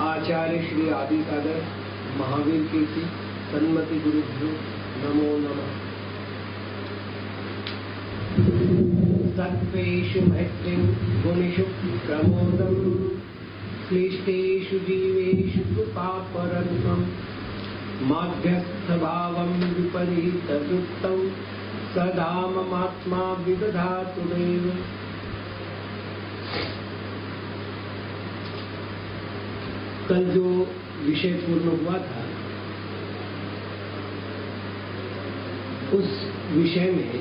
आचार्य श्री आदि सागर महावीर कीर्ति सन्मति गुरुभ्यो नमो नमः। सत्त्वेषु मैत्रीं गुणेषु प्रमोदं क्लिष्टेषु जीवेषु कृपापरत्वं माध्यस्थभावं विपरीतयुक्तं सदा ममात्मा विदधातु देव। कल जो विषय पूर्ण हुआ था उस विषय में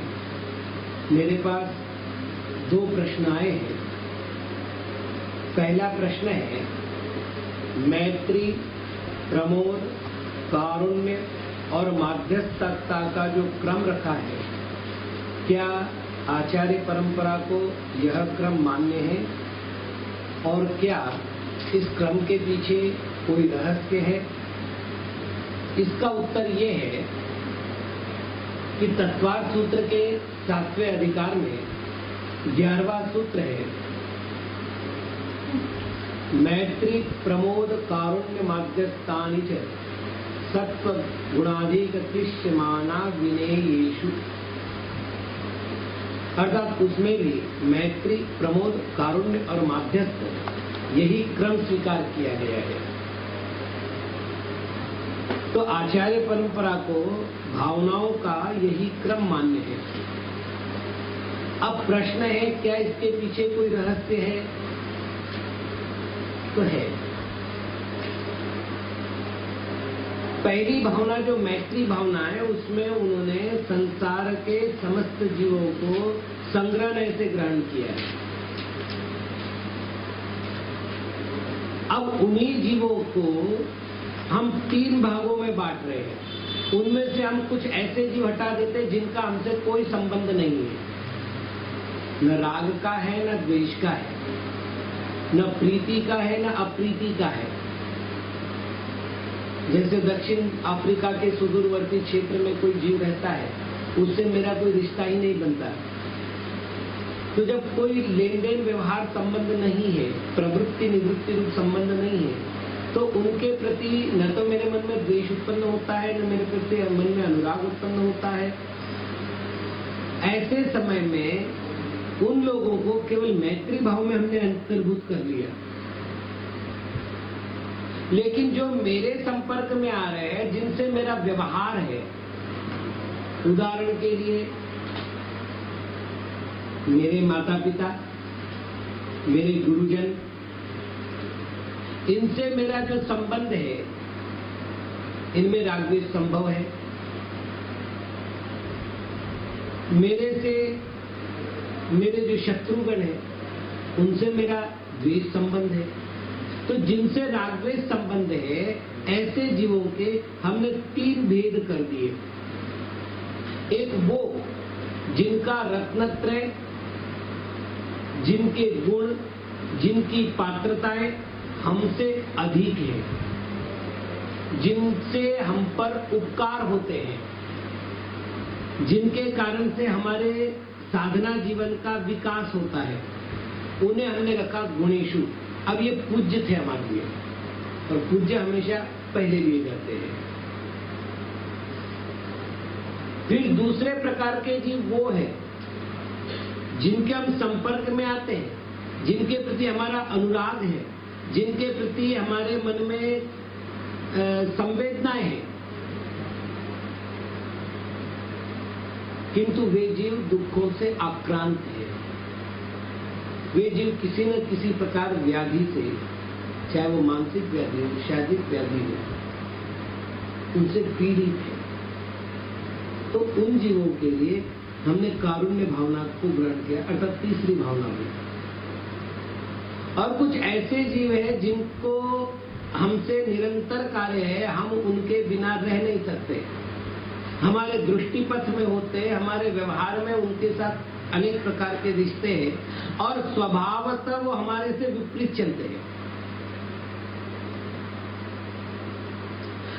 मेरे पास दो प्रश्न आए हैं। पहला प्रश्न है, मैत्री, प्रमोद, कारुण्य और माध्यस्थता का जो क्रम रखा है, क्या आचार्य परंपरा को यह क्रम मान्य है और क्या इस क्रम के पीछे कोई रहस्य है? इसका उत्तर ये है कि तत्वार्थ सूत्र के 7वें अधिकार में 11वां सूत्र है, मैत्री प्रमोद कारुण्य माध्यस्थानि च सत्व गुणाधिक क्लिश्यमाना विनेयेषु। अर्थात उसमें भी मैत्री, प्रमोद, कारुण्य और माध्यस्थ यही क्रम स्वीकार किया गया है। तो आचार्य परंपरा को भावनाओं का यही क्रम मान्य है। अब प्रश्न है, क्या इसके पीछे कोई रहस्य है? तो है। पहली भावना जो मैत्री भावना है, उसमें उन्होंने संसार के समस्त जीवों को संग्रह से ग्रहण किया है। अब उन्हीं जीवों को हम 3 भागों में बांट रहे हैं। उनमें से हम कुछ ऐसे जीव हटा देते हैं जिनका हमसे कोई संबंध नहीं है, न राग का है न द्वेष का है, न प्रीति का है न अप्रीति का है। जैसे दक्षिण अफ्रीका के सुदूरवर्ती क्षेत्र में कोई जीव रहता है, उससे मेरा कोई रिश्ता ही नहीं बनता। तो जब कोई लेन देन व्यवहार संबंध नहीं है, प्रवृत्ति निवृत्ति रूप संबंध नहीं है, तो उनके प्रति न तो मेरे मन में द्वेष उत्पन्न होता है, न मेरे प्रति मन में अनुराग उत्पन्न होता है। ऐसे समय में उन लोगों को केवल मैत्री भाव में हमने अंतर्भूत कर लिया। लेकिन जो मेरे संपर्क में आ रहे हैं, जिनसे मेरा व्यवहार है, उदाहरण के लिए मेरे माता पिता, मेरे गुरुजन, इनसे मेरा जो संबंध है, इनमें राग द्वेष संभव है। मेरे जो शत्रुगण है, उनसे मेरा द्वेष संबंध है। तो जिनसे राग द्वेष संबंध है, ऐसे जीवों के हमने 3 भेद कर दिए। एक वो जिनका रत्नत्रय, जिनके गुण, जिनकी पात्रताएं हमसे अधिक है, जिनसे हम पर उपकार होते हैं, जिनके कारण से हमारे साधना जीवन का विकास होता है, उन्हें हमने रखा गुणेशु। अब ये पूज्य थे हमारे लिए, और पूज्य हमेशा पहले लिए जाते हैं। फिर दूसरे प्रकार के जीव वो है जिनके हम संपर्क में आते हैं, जिनके प्रति हमारा अनुराग है, जिनके प्रति हमारे मन में संवेदनाएं हैं, किंतु वे जीव दुखों से आक्रांत है। वे जीव किसी न किसी प्रकार व्याधि से, चाहे वो मानसिक व्याधि हो, शारीरिक व्याधि हो, उनसे पीड़ित है। तो उन जीवों के लिए हमने कारुण्य भावना को ग्रहण किया, अर्थात तीसरी भावना हुई। और कुछ ऐसे जीव हैं जिनको हमसे निरंतर कार्य है, हम उनके बिना रह नहीं सकते, हमारे दृष्टिपथ में होते हैं, हमारे व्यवहार में उनके साथ अनेक प्रकार के रिश्ते हैं और स्वभावतः वो हमारे से विपरीत चलते हैं।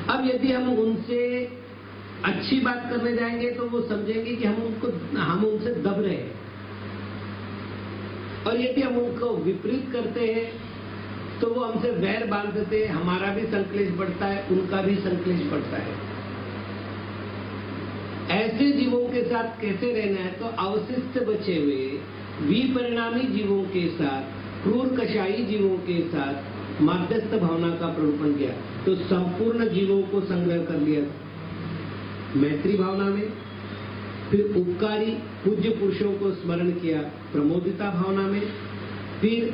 अब यदि हम उनसे अच्छी बात करने जाएंगे तो वो समझेंगे कि हम उनसे दब रहे हैं, और यदि हम उनको विपरीत करते हैं तो वो हमसे वैर बांधते, हमारा भी संक्लेश बढ़ता है, उनका भी संक्लेश बढ़ता है। ऐसे जीवों के साथ कैसे रहना है? तो अवशिष्ट बचे हुए विपरिणामी जीवों के साथ, क्रूर कषाई जीवों के साथ मध्यस्थ भावना का प्ररूपण किया। तो संपूर्ण जीवों को संग्रह कर लिया मैत्री भावना में, फिर उपकारी पूज्य पुरुषों को स्मरण किया प्रमोदिता भावना में, फिर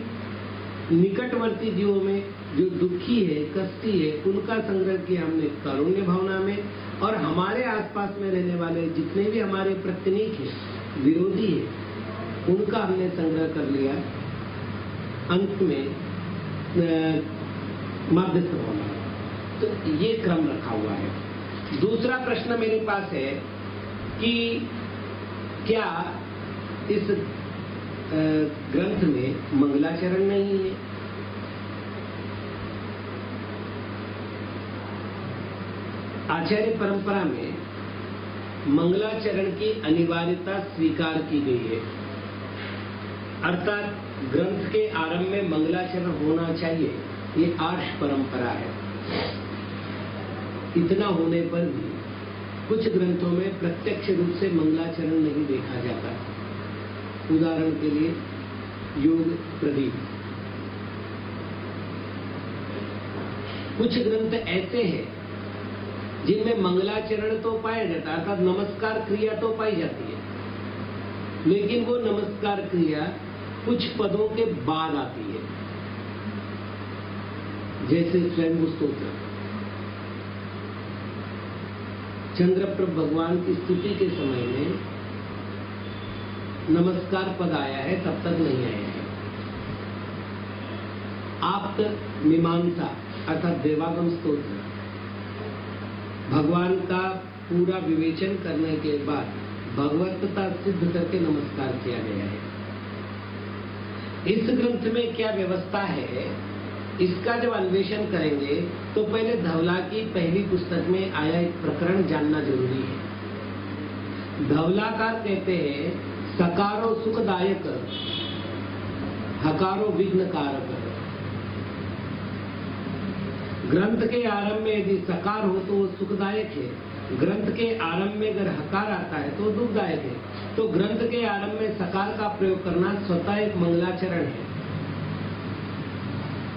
निकटवर्ती जीवों में जो दुखी है, कष्टी है, उनका संग्रह किया हमने कारुण्य भावना में, और हमारे आसपास में रहने वाले जितने भी हमारे प्रतिनिक है, विरोधी है, उनका हमने संग्रह कर लिया अंत में मध्यस्थ भावना। तो ये क्रम रखा हुआ है। दूसरा प्रश्न मेरे पास है कि क्या इस ग्रंथ में मंगलाचरण नहीं है? आचार्य परंपरा में मंगलाचरण की अनिवार्यता स्वीकार की गई है, अर्थात ग्रंथ के आरंभ में मंगलाचरण होना चाहिए, ये आर्ष परंपरा है। इतना होने पर भी कुछ ग्रंथों में प्रत्यक्ष रूप से मंगलाचरण नहीं देखा जाता। उदाहरण के लिए योग प्रदीप। कुछ ग्रंथ ऐसे हैं जिनमें मंगलाचरण तो पाया जाता है, अर्थात नमस्कार क्रिया तो पाई जाती है, लेकिन वो नमस्कार क्रिया कुछ पदों के बाद आती है, जैसे स्वयं स्तोत्र। चंद्रप्रभ भगवान की स्तुति के समय में नमस्कार पद आया है, तब तक नहीं आया है। आप्त मीमांसा अर्थात देवागम स्तोत्र, भगवान का पूरा विवेचन करने के बाद भगवत्ता सिद्ध करके नमस्कार किया गया है। इस ग्रंथ में क्या व्यवस्था है, इसका जब अन्वेषण करेंगे तो पहले धवला की पहली पुस्तक में आया एक प्रकरण जानना जरूरी है। धवलाकार कहते हैं सकारो सुखदायक, हकारो विघ्न कारक। ग्रंथ के आरंभ में यदि सकार हो तो वो सुखदायक है, ग्रंथ के आरंभ में अगर हकार आता है तो दुखदायक है। तो ग्रंथ के आरंभ में सकार का प्रयोग करना स्वतः एक मंगलाचरण है।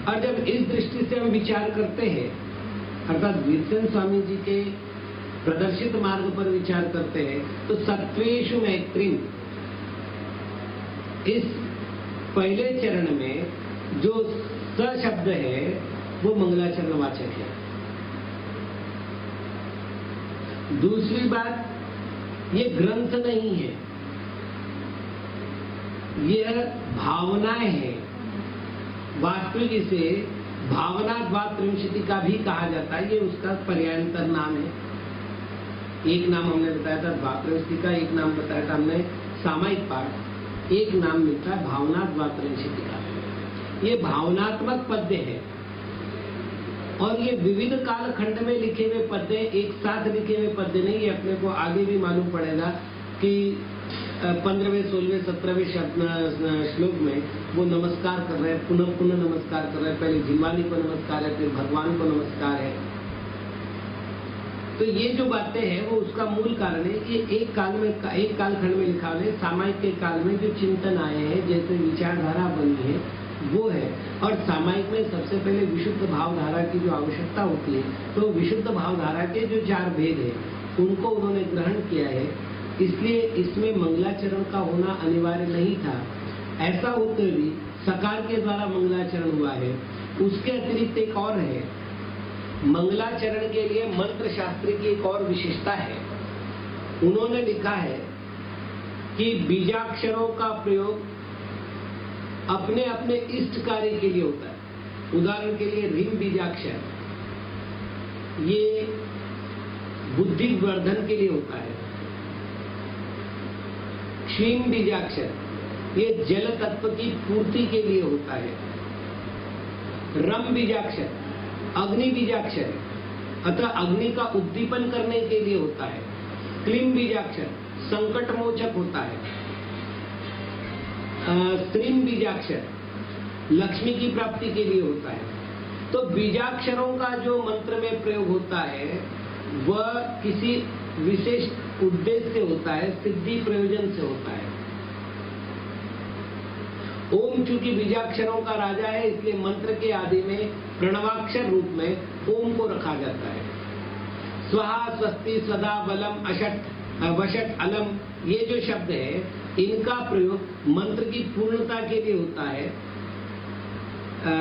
और जब इस दृष्टि से हम विचार करते हैं, अर्थात वीरसेन स्वामी जी के प्रदर्शित मार्ग पर विचार करते हैं, तो सत्वेषु मैत्रीम, इस पहले चरण में जो स शब्द है वो मंगलाचरण वाचक है। दूसरी बात, ये ग्रंथ नहीं है, यह भावनाएं हैं। वास्तविक इसे भावना द्वात्रिंशति का भी कहा जाता है, ये उसका पर्यायंतर नाम है। एक नाम हमने बताया था द्वात्रिंशति का, एक नाम बताया था हमने सामायिक पाठ, एक नाम मिलता है भावना द्वात्रिंशति का। ये भावनात्मक पद्य है और ये विविध कालखंड में लिखे हुए पद्य, एक साथ लिखे हुए पद्य नहीं। ये अपने को आगे भी मालूम पड़ेगा कि 15वें, 16वें, 17वें श्लोक में वो नमस्कार कर रहे हैं, पुनः पुनः नमस्कार कर रहे हैं। पहले जिनवानी को नमस्कार है, फिर भगवान को नमस्कार है। तो ये जो बातें हैं वो उसका मूल कारण है कि एक कालखंड में लिखा है। सामायिक के काल में जो चिंतन आए हैं, जैसे विचारधारा बनी है वो है। और सामायिक में सबसे पहले विशुद्ध भावधारा की जो आवश्यकता होती है, तो विशुद्ध भावधारा के जो 4 भेद है उनको उन्होंने ग्रहण किया है, इसलिए इसमें मंगलाचरण का होना अनिवार्य नहीं था। ऐसा होते भी सकार के द्वारा मंगलाचरण हुआ है। उसके अतिरिक्त एक और है, मंगलाचरण के लिए मंत्र शास्त्र की एक और विशेषता है। उन्होंने लिखा है कि बीजाक्षरों का प्रयोग अपने अपने इष्ट कार्य के लिए होता है। उदाहरण के लिए ह्रीम बीजाक्षर ये बुद्धि वर्धन के लिए होता है। क्षीण बीजाक्षर ये जल तत्व की पूर्ति के लिए होता है। रम बीजाक्षर अग्नि बीजाक्षर अतः अग्नि का उद्दीपन करने के लिए होता है। क्लीम बीजाक्षर संकट मोचक होता है। स्त्रीम बीजाक्षर लक्ष्मी की प्राप्ति के लिए होता है। तो बीजाक्षरों का जो मंत्र में प्रयोग होता है वह किसी विशेष उद्देश्य से होता है, सिद्धि प्रयोजन से होता है। ओम चूंकि बीजाक्षरों का राजा है, इसलिए मंत्र के आदि में प्रणवाक्षर रूप में ओम को रखा जाता है। स्वाहा, स्वस्ति, सदा, बलम, अशट, वशट, अलम, ये जो शब्द है इनका प्रयोग मंत्र की पूर्णता के लिए होता है।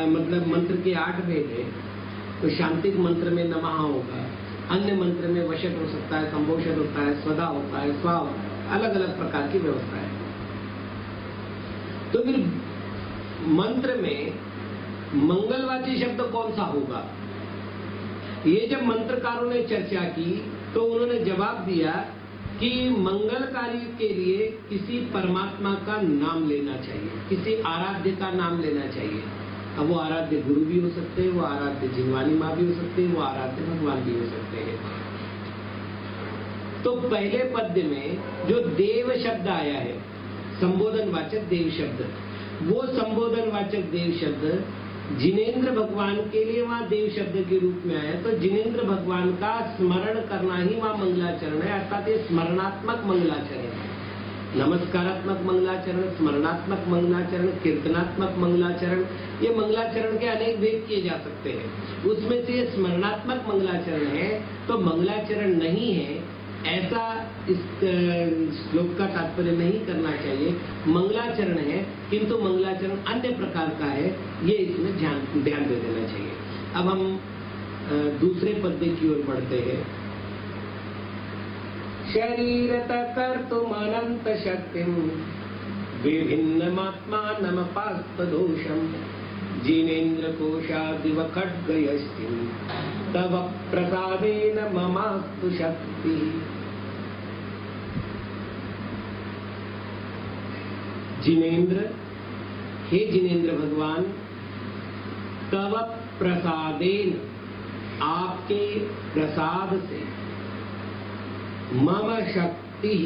मतलब मंत्र के 8 भेद है, तो शांतिक मंत्र में नमः होगा, अन्य मंत्र में वशट हो सकता है, संभोषट होता है, स्वदा होता है, स्वा होता है, अलग अलग प्रकार की व्यवस्था है। तो फिर मंत्र में मंगलवाची शब्द कौन सा होगा? ये जब मंत्रकारों ने चर्चा की तो उन्होंने जवाब दिया कि मंगलकारी के लिए किसी परमात्मा का नाम लेना चाहिए, किसी आराध्य का नाम लेना चाहिए। अब वो आराध्य गुरु भी हो सकते हैं, वो आराध्य जिनवानी माँ भी हो सकते हैं, वो आराध्य भगवान भी हो सकते हैं। तो पहले पद्य में जो देव शब्द आया है, संबोधनवाचक देव शब्द, वो संबोधनवाचक देव शब्द जिनेंद्र भगवान के लिए वहां देव शब्द के रूप में आया। तो जिनेंद्र भगवान का स्मरण करना ही वहां मंगलाचरण है, अर्थात ये स्मरणात्मक मंगलाचरण है। नमस्कारात्मक मंगलाचरण, स्मरणात्मक मंगलाचरण, कीर्तनात्मक मंगलाचरण, ये मंगलाचरण के अनेक भेद किए जा सकते हैं। उसमें से ये स्मरणात्मक मंगलाचरण है, तो मंगलाचरण नहीं है ऐसा इस श्लोक का तात्पर्य नहीं करना चाहिए। मंगलाचरण है, किंतु मंगलाचरण अन्य प्रकार का है, ये इसमें ध्यान दे देना चाहिए। अब हम दूसरे पद्य की ओर बढ़ते हैं। शरीरत कर्तुम अनंत शक्तिम विभिन्नमात्मानमपास्त दोषम जिनेन्द्र कोशादिव खड्गयस्तिं तव प्रसादेन ममास्तु शक्ति। जिनेन्द्र, हे जिनेन्द्र भगवान, तव प्रसादेन, आपके प्रसाद से, मम शक्ति,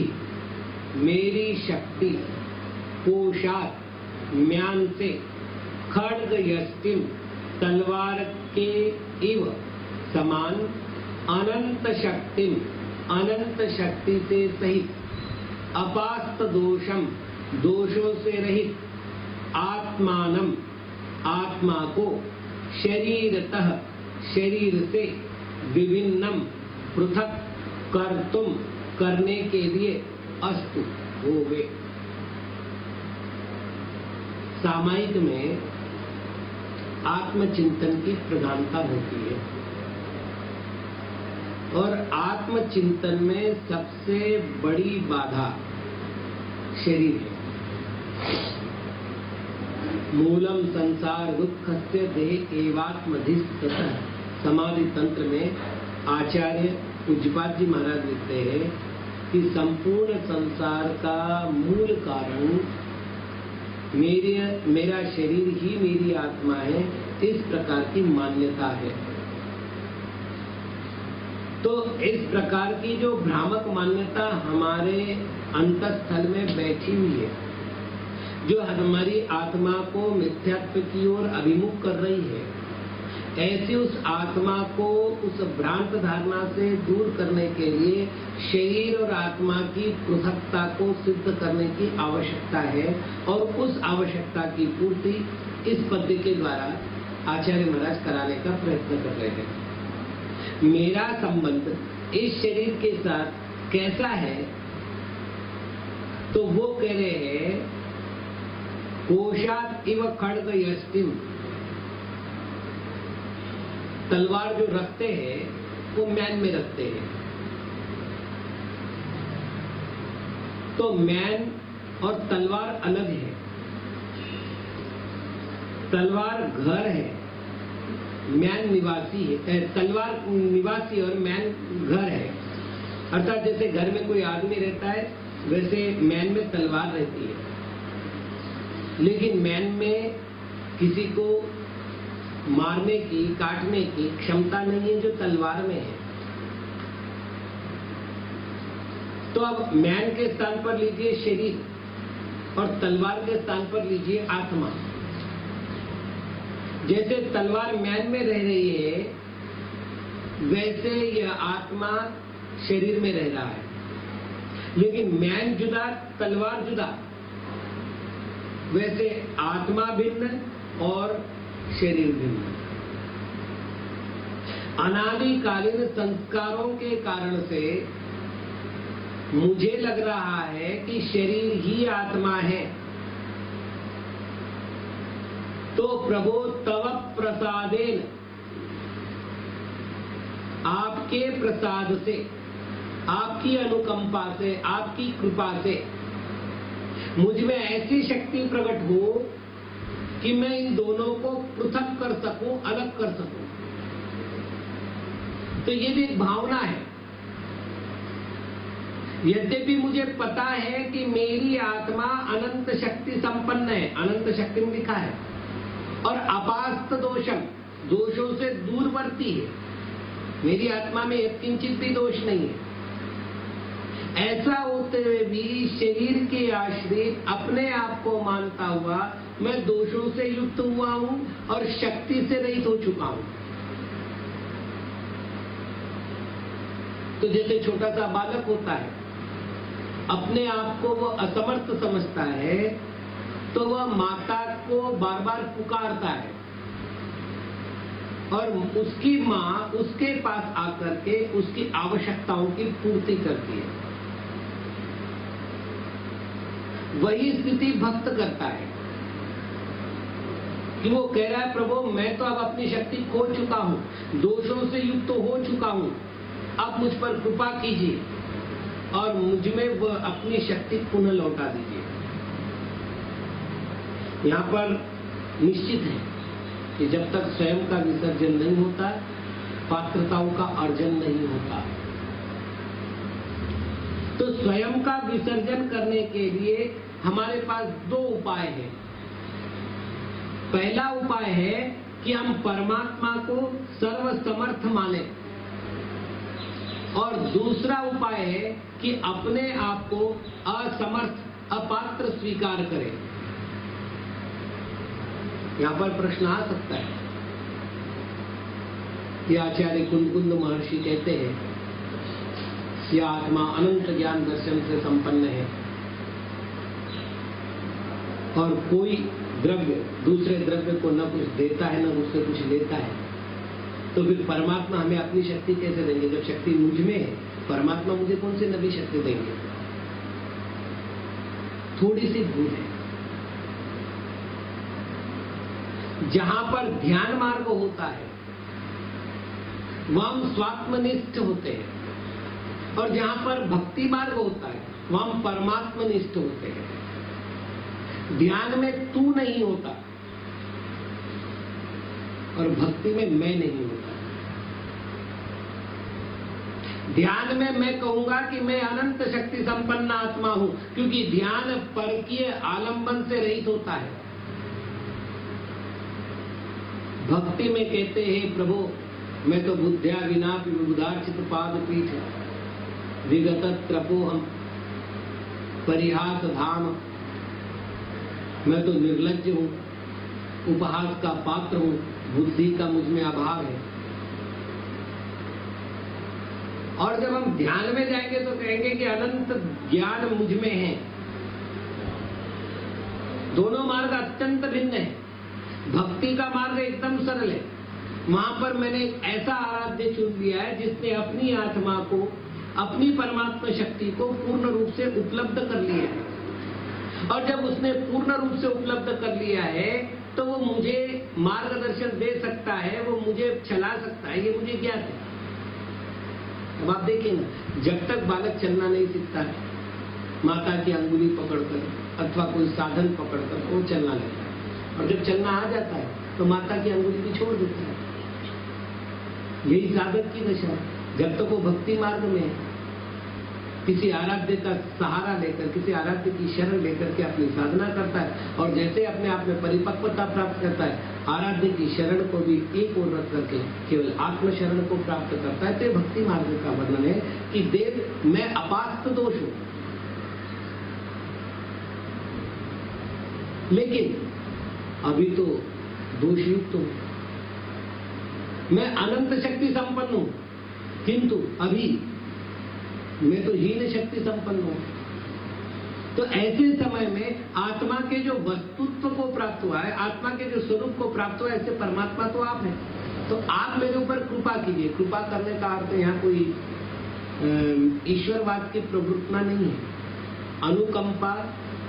मेरी शक्ति, कोशात, म्यान से, खड्ग यष्टिम, तलवार के इव समान, अनंत शक्तिम, अनंत शक्ति से सहित, अपास्त दोषम, दोषों से रहित, आत्मानम, आत्मा को, शरीरतः, शरीर से, विभिन्नम, पृथक, कर्तुम, करने के लिए, अस्तु, होवे। सामायिक में आत्मचिंतन की प्रधानता होती है और आत्मचिंतन में सबसे बड़ी बाधा शरीर है। मूलम संसार दुःखस्य देह एवात्मधिष्ठितः, समाधि तंत्र में आचार्य पूज्यपाद जी महाराज लिखते हैं कि संपूर्ण संसार का मूल कारण मेरा शरीर ही मेरी आत्मा है, इस प्रकार की मान्यता है। तो इस प्रकार की जो भ्रामक मान्यता हमारे अंतःस्थल में बैठी हुई है, जो हमारी आत्मा को मिथ्यात्व की ओर अभिमुख कर रही है, ऐसी उस आत्मा को उस भ्रांत धारणा से दूर करने के लिए शरीर और आत्मा की पृथकता को सिद्ध करने की आवश्यकता है और उस आवश्यकता की पूर्ति इस पद्य के द्वारा आचार्य महाराज कराने का प्रयत्न कर रहे हैं। मेरा संबंध इस शरीर के साथ कैसा है? तो वो कह रहे हैं कोशात इव खड्ग यष्टिम, तलवार जो रखते हैं वो मैन में रखते हैं। तो मैन और तलवार अलग है। तलवार घर है, मैन निवासी है। तलवार निवासी और मैन घर है। अर्थात जैसे घर में कोई आदमी रहता है वैसे मैन में तलवार रहती है, लेकिन मैन में किसी को मारने की, काटने की क्षमता नहीं है जो तलवार में है। तो अब मैन के स्थान पर लीजिए शरीर और तलवार के स्थान पर लीजिए आत्मा। जैसे तलवार म्यान में रह रही है, वैसे यह आत्मा शरीर में रह रहा है, लेकिन म्यान जुदा, तलवार जुदा। वैसे आत्मा भिन्न और शरीर भिन्न। अनादिकालीन संस्कारों के कारण से मुझे लग रहा है कि शरीर ही आत्मा है। तो प्रभो तव प्रसादेन, आपके प्रसाद से, आपकी अनुकंपा से, आपकी कृपा से मुझ में ऐसी शक्ति प्रकट हो कि मैं इन दोनों को पृथक कर सकूं, अलग कर सकूं। तो ये भी एक भावना है। यद्यपि मुझे पता है कि मेरी आत्मा अनंत शक्ति संपन्न है, अनंत शक्ति में लिखा है, और अपास्त दोषम, दोषों से दूरवर्ती है। मेरी आत्मा में एक किंचित भी दोष नहीं है। ऐसा होते हुए भी शरीर के आश्रित अपने आप को मानता हुआ मैं दोषों से युक्त हुआ हूं और शक्ति से रहित हो चुका हूं। तो जैसे छोटा सा बालक होता है, अपने आप को वो असमर्थ समझता है, तो वह माता को बार बार पुकारता है और उसकी माँ उसके पास आकर के उसकी आवश्यकताओं की पूर्ति करती है। वही स्थिति भक्त करता है कि वो कह रहा है, प्रभु मैं तो अब अपनी शक्ति खो चुका हूं, दोषों से युक्त हो चुका हूं, अब मुझ पर कृपा कीजिए और मुझ में वह अपनी शक्ति पुनः लौटा दीजिए। यहाँ पर निश्चित है कि जब तक स्वयं का विसर्जन नहीं होता, पात्रताओं का अर्जन नहीं होता। तो स्वयं का विसर्जन करने के लिए हमारे पास दो उपाय हैं। पहला उपाय है कि हम परमात्मा को सर्वसमर्थ माने, और दूसरा उपाय है कि अपने आप को असमर्थ, अपात्र स्वीकार करें। यहां पर प्रश्न आ सकता है कि आचार्य कुंद महर्षि कहते हैं कि आत्मा अनंत ज्ञान दर्शन से संपन्न है और कोई द्रव्य दूसरे द्रव्य को न कुछ देता है न उससे कुछ लेता है, तो फिर परमात्मा हमें अपनी शक्ति कैसे देंगे? जब शक्ति मुझ में है, परमात्मा मुझे कौन सी नवी शक्ति देंगे? थोड़ी सी भूल है। जहां पर ध्यान मार्ग होता है वहां हम स्वात्मनिष्ठ होते हैं, और जहां पर भक्ति मार्ग होता है वहां हम परमात्मनिष्ठ होते हैं। ध्यान में तू नहीं होता और भक्ति में मैं नहीं होता। ध्यान में मैं कहूंगा कि मैं अनंत शक्ति संपन्न आत्मा हूं, क्योंकि ध्यान परकीय आलंबन से रहित होता है। भक्ति में कहते हैं, प्रभु मैं तो बुद्ध्या विना विबुधार्चित पाद पीठ विगत त्रपोहम परिहास धाम, मैं तो निर्लज्ज हूं, उपहास का पात्र हूं, बुद्धि का मुझ में अभाव है। और जब हम ध्यान में जाएंगे तो कहेंगे कि अनंत ज्ञान मुझ में है। दोनों मार्ग अत्यंत भिन्न है। भक्ति का मार्ग एकदम सरल है। वहां पर मैंने एक ऐसा आराध्य चुन लिया है जिसने अपनी आत्मा को, अपनी परमात्मा शक्ति को पूर्ण रूप से उपलब्ध कर लिया है, और जब उसने पूर्ण रूप से उपलब्ध कर लिया है तो वो मुझे मार्गदर्शन दे सकता है, वो मुझे चला सकता है, ये मुझे ज्ञात है। अब आप देखिए ना, जब तक बालक चलना नहीं सीखता है, माता की अंगुली पकड़कर अथवा कोई साधन पकड़कर वो चलना लगता है, और जब चलना आ जाता है तो माता की अंगुली भी छोड़ देता है। यही साधक की दशा है। जब तक वो भक्ति मार्ग में है, किसी आराध्य का सहारा लेकर, किसी आराध्य की शरण लेकर के अपनी साधना करता है, और जैसे अपने आप में परिपक्वता प्राप्त करता है, आराध्य की शरण को भी एक ओर रख करके केवल आत्म शरण को प्राप्त करता है। तो भक्ति मार्ग का वर्णन है कि देव मैं अपास्त दोष हूं, लेकिन अभी तो दोषयुक्त हूं। मैं अनंत शक्ति संपन्न हूं, किंतु अभी मैं तो हीन शक्ति संपन्न हूं। तो ऐसे समय में आत्मा के जो वस्तुत्व को प्राप्त हुआ है, आत्मा के जो स्वरूप को प्राप्त हुआ है, ऐसे परमात्मा तो आप हैं। तो आप मेरे ऊपर कृपा कीजिए। कृपा करने का अर्थ यहाँ कोई ईश्वरवाद की प्रवृत्ति नहीं है। अनुकंपा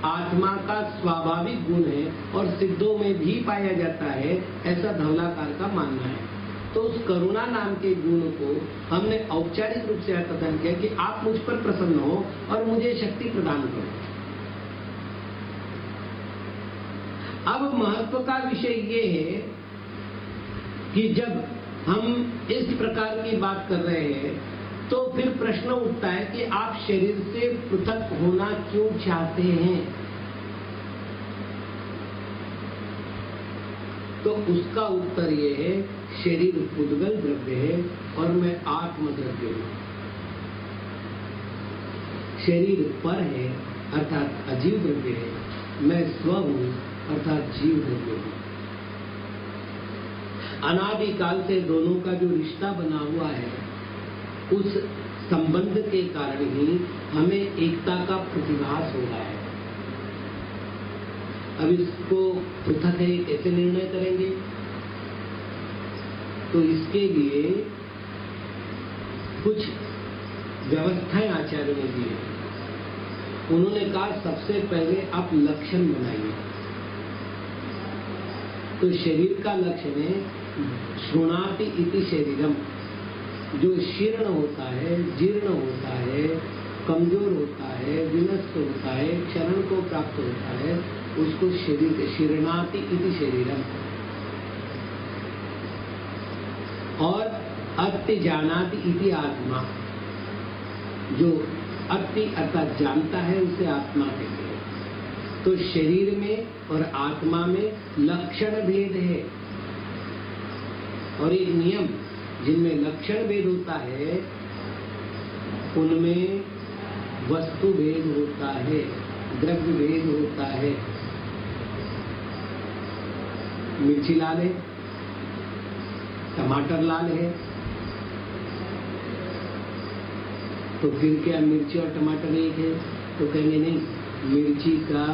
आत्मा का स्वाभाविक गुण है और सिद्धों में भी पाया जाता है, ऐसा धवलाकार का मानना है। तो उस करुणा नाम के गुण को हमने औपचारिक रूप से कथन किया कि आप मुझ पर प्रसन्न हो और मुझे शक्ति प्रदान करो। अब महत्व का विषय ये है कि जब हम इस प्रकार की बात कर रहे हैं तो फिर प्रश्न उठता है कि आप शरीर से पृथक होना क्यों चाहते हैं। तो उसका उत्तर ये है, शरीर उद्गल द्रव्य है और मैं आत्म द्रव्य हूं। शरीर पर है अर्थात अजीव द्रव्य है, मैं स्व हूं अर्थात जीव द्रव्य हूं। अनादिकाल से दोनों का जो रिश्ता बना हुआ है, उस संबंध के कारण ही हमें एकता का प्रतिभास हो रहा है। अब इसको पृथक है कैसे निर्णय करेंगे? तो इसके लिए कुछ व्यवस्थाएं आचार्यों ने दी है। उन्होंने कहा सबसे पहले आप लक्षण बनाइए। तो शरीर का लक्षण है शृणाति इति शरीरम। जो शीर्ण होता है, जीर्ण होता है, कमजोर होता है, विनष्ट होता है, क्षरण को प्राप्त होता है, उसको शरीर शीर्णाति इति शरीरम। और अति जानाति इति आत्मा। जो अति अर्थात जानता है उसे आत्मा कहते हैं। तो शरीर में और आत्मा में लक्षण भेद है और एक नियम, जिनमें लक्षण भेद होता है उनमें वस्तु भेद होता है, द्रव्य भेद होता है। मिर्ची लाल है, टमाटर लाल है, तो फिर क्या मिर्ची और टमाटर एक है? तो कहेंगे नहीं, मिर्ची का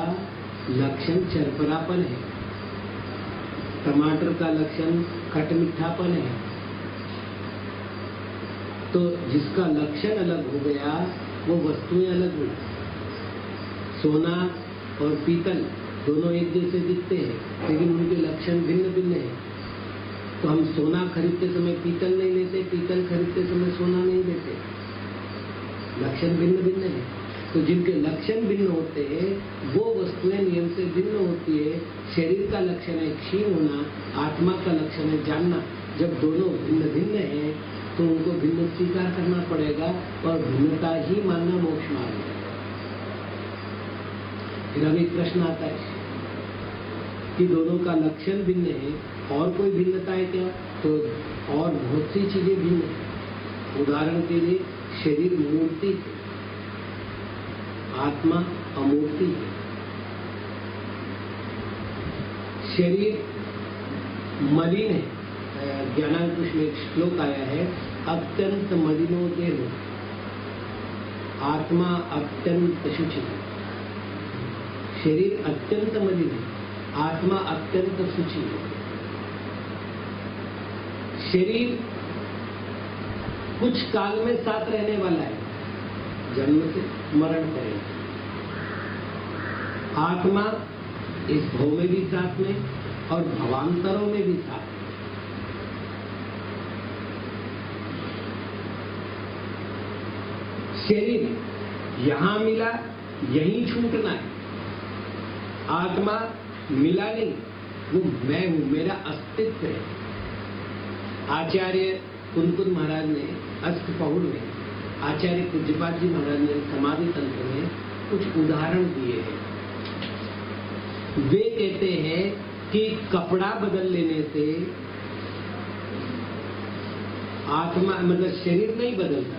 लक्षण चरपरापन है, टमाटर का लक्षण खट मीठापन है। तो जिसका लक्षण अलग हो गया वो वस्तुएं अलग हुई। सोना और पीतल दोनों एक जैसे दिखते हैं, लेकिन उनके लक्षण भिन्न भिन्न हैं। तो हम सोना खरीदते समय पीतल नहीं लेते, पीतल खरीदते समय सोना नहीं लेते, लक्षण भिन्न भिन्न है। तो जिनके लक्षण भिन्न होते हैं वो वस्तुएं नियम से भिन्न होती है। शरीर का लक्षण है क्षीण होना, आत्मा का लक्षण है जानना। जब दोनों भिन्न भिन्न हैं तो उनको भिन्न स्वीकार करना पड़ेगा और भिन्नता ही मानना मोक्ष मार्ग है। फिर अब एक प्रश्न आता है कि दोनों का लक्षण भिन्न है और कोई भिन्नता है क्या? तो और बहुत सी चीजें भिन्न है। उदाहरण के लिए शरीर मूर्ति है, आत्मा अमूर्ति है। शरीर मलिन है, ज्ञानांकुश में एक श्लोक आया है, अत्यंत मलिनो देहो, आत्मा अत्यंत शुचि। शरीर अत्यंत मलिन है, आत्मा अत्यंत शुचि है। शरीर कुछ काल में साथ रहने वाला है, जन्म से मरण करेगा। आत्मा इस भव में भी साथ में और भवांतरों में भी साथ में। शरीर यहां मिला, यहीं छूटना है। आत्मा मिला नहीं, वो मैं हूं, मेरा अस्तित्व है। आचार्य कुंकुद महाराज ने अष्टपहुड़ में, आचार्य पूज्यपाद जी महाराज ने समाधि तंत्र में कुछ उदाहरण दिए हैं। वे कहते हैं कि कपड़ा बदल लेने से आत्मा मतलब शरीर नहीं बदलता,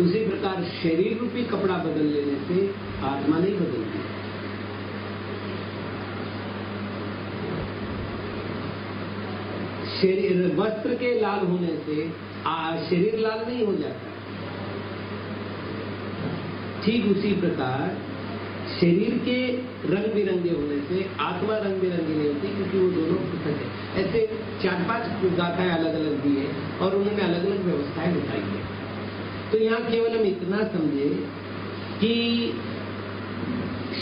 उसी प्रकार शरीर रूपी कपड़ा बदल लेने से आत्मा नहीं बदलती। शरीर वस्त्र के लाल होने से शरीर लाल नहीं हो जाता। ठीक उसी प्रकार शरीर के रंग बिरंगे होने से आत्मा रंग बिरंगी नहीं होती, क्योंकि वो दोनों पृथक है। ऐसे 4-5 गाथाएं अलग अलग दी है और उन्होंने अलग अलग व्यवस्थाएं बताई है। तो यहाँ केवल हम इतना समझे कि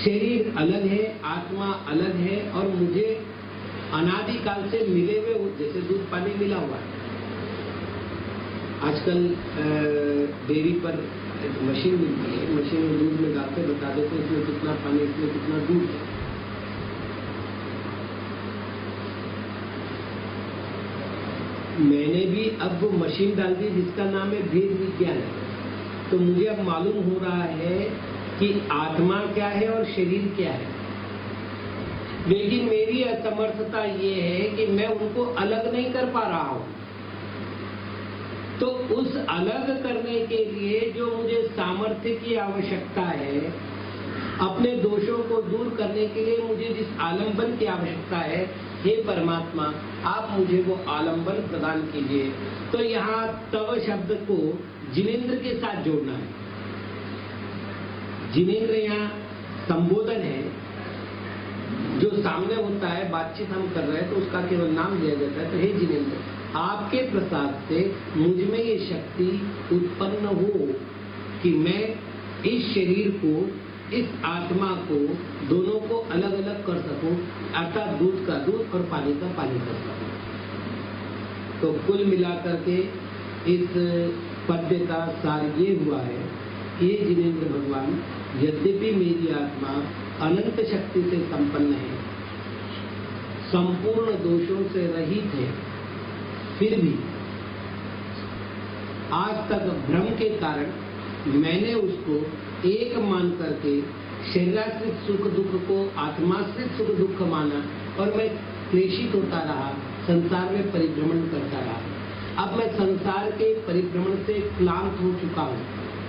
शरीर अलग है, आत्मा अलग है, और मुझे अनादिकाल से मिले हुए जैसे दूध पानी मिला हुआ है। आजकल डेयरी पर मशीन मिलती है, मशीन में दूध में डालते बता देते इसमें कितना पानी, इसमें कितना दूध है। मैंने भी अब वो मशीन डाल दी जिसका नाम है भेद विज्ञान। तो मुझे अब मालूम हो रहा है कि आत्मा क्या है और शरीर क्या है, लेकिन मेरी असमर्थता ये है कि मैं उनको अलग नहीं कर पा रहा हूं। तो उस अलग करने के लिए जो मुझे सामर्थ्य की आवश्यकता है, अपने दोषों को दूर करने के लिए मुझे जिस आलंबन की आवश्यकता है, हे परमात्मा आप मुझे वो आलंबन प्रदान कीजिए। तो यहाँ तव शब्द को जिनेंद्र के साथ जोड़ना है। जिनेंद्र यहाँ संबोधन है, जो सामने होता है, बातचीत हम कर रहे हैं तो उसका केवल नाम लिया जाता है। तो हे जिनेंद्र, आपके प्रसाद से मुझ में ये शक्ति उत्पन्न हो कि मैं इस शरीर को, इस आत्मा को, दोनों को अलग अलग कर सकूं, अर्थात दूध का दूध और पानी का पानी कर सकूं। तो कुल मिलाकर के इस पद्य का सार ये हुआ है कि ये जिनेंद्र भगवान, यद्यपि मेरी आत्मा अनंत शक्ति से संपन्न है, संपूर्ण दोषों से रहित है, फिर भी आज तक भ्रम के कारण मैंने उसको एक मान करके शरीराश्रित सुख दुख को आत्माश्रित सुख दुख माना, और मैं क्लेशित होता रहा, संसार में परिभ्रमण करता रहा। अब मैं संसार के परिभ्रमण से क्लांत हो चुका हूँ,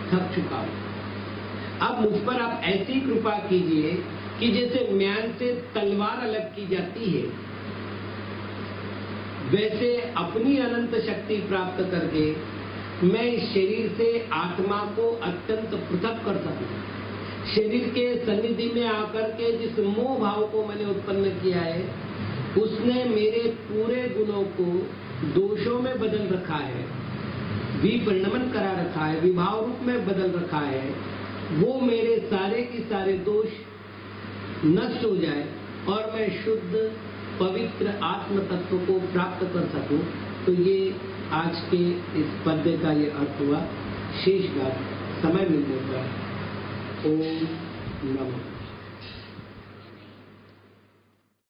थक चुका हूँ। अब मुझ पर आप ऐसी कृपा कीजिए कि जैसे म्यान से तलवार अलग की जाती है, वैसे अपनी अनंत शक्ति प्राप्त करके मैं इस शरीर से आत्मा को अत्यंत पृथक कर सकूं। शरीर के सन्निधि में आकर के जिस मोह भाव को मैंने उत्पन्न किया है, उसने मेरे पूरे गुणों को दोषों में बदल रखा है, विपरिणमन करा रखा है, विभाव रूप में बदल रखा है। वो मेरे सारे के सारे दोष नष्ट हो जाए और मैं शुद्ध पवित्र आत्म तत्व को प्राप्त कर सकूं। तो ये आज के इस पद्य का ये अर्थ हुआ। शेष बात समय मिलने पर। ओम नमः।